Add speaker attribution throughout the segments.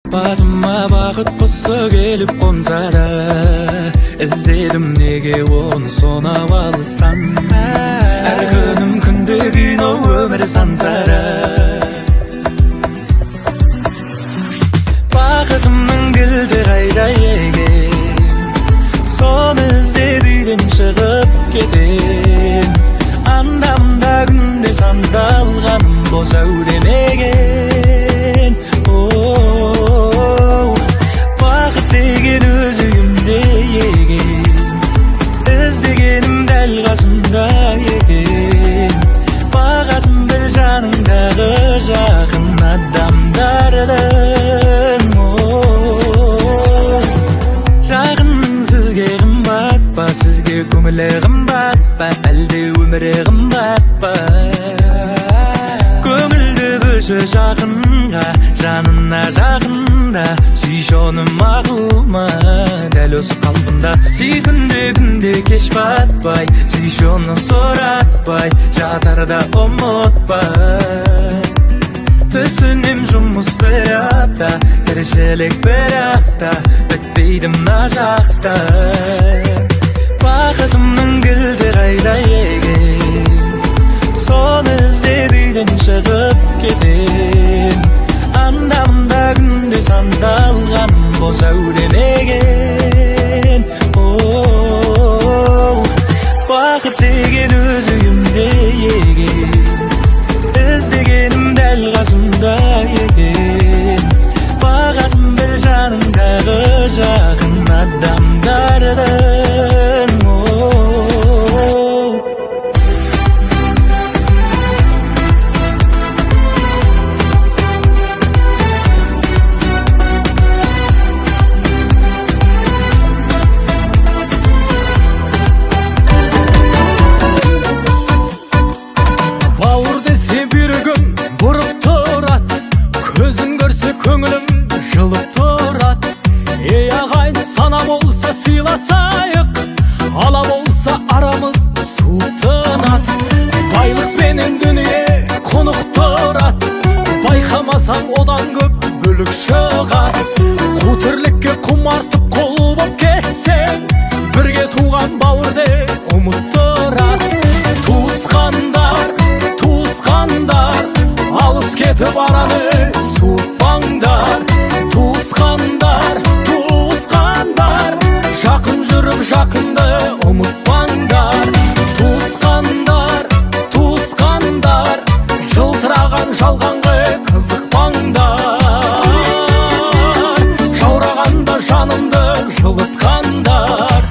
Speaker 1: Басыма бақыт құсы келіп қонса да, іздедім неге оны сонау алыстан. Әр күнім күнде кино, өмір сансара. Бақытымның кілті қайда екен, соны іздеп үйден шығып кетем. Анда-мында күнде сандалғаным бос әуремеген. Бақыт деген өз үйімде екен, іздегенім дәл қасымда екен. Бағасын біл жаныңдағы жақын адамдардың. Жақын сізге қымбат па, сізге көңілі қымбат па, әлде өмірі қымбат па? Көңілді бөлші жақынға, жанына жақында, сүйші оны мақұл ма дәл осы қалпында? Сүйкінде күнде кеш батпай, сүйші оны сұратпай, жатарда ұмытпай. Түсінем жұмыс бір апта, тіршілік бір апта, бітпейді мына жақта. Бақытымның кілті қайда екен, соны іздеп үйден шығып кетем. Анда-мында күнде сандалғаным бос әуремеген. Бақыт деген өз үйімде екен, іздегенім дәл қасымда екен. Бағасын біл жаныңдағы жақын адамдардың.
Speaker 2: Жылып тұрат, ей ағайын, сана болса сыйласайық, ала болса арамыз суытынат. Байлықпенен дүние қонық тұрат, байқамасаң одан көп бөлік шығат. Қу тірлікке құмартып қол боп кетсең, бірге туған бауырды ұмыттырат. Туысқандар, туысқандар, алыс кетіп араны суытпаңдар. Жақын жүріп жақынды ұмытпаңдар. Туысқандар, туысқандар, жылтыраған жалғанға қызықпаңдар. Жаурағанда жанымды жылытқандар.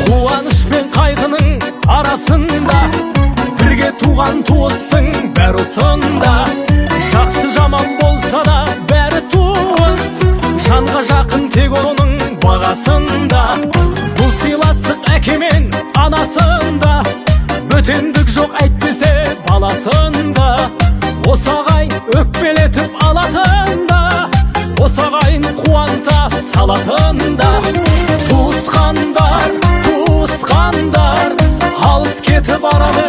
Speaker 2: Қуаныш пен қайғының арасында, бірге туған туыстың бәрі осында. Жақсы жаман болса да бәрі туыс, жанға жақын тек оның бағасында. Бұл сыйластық әке мен анасында, бөтендік жоқ әйтпесе баласында. Осы ағайын өкпелетіп алатында, осы ағайын қуанта салатында. Туысқандар, туысқандар, алыс кетіп араны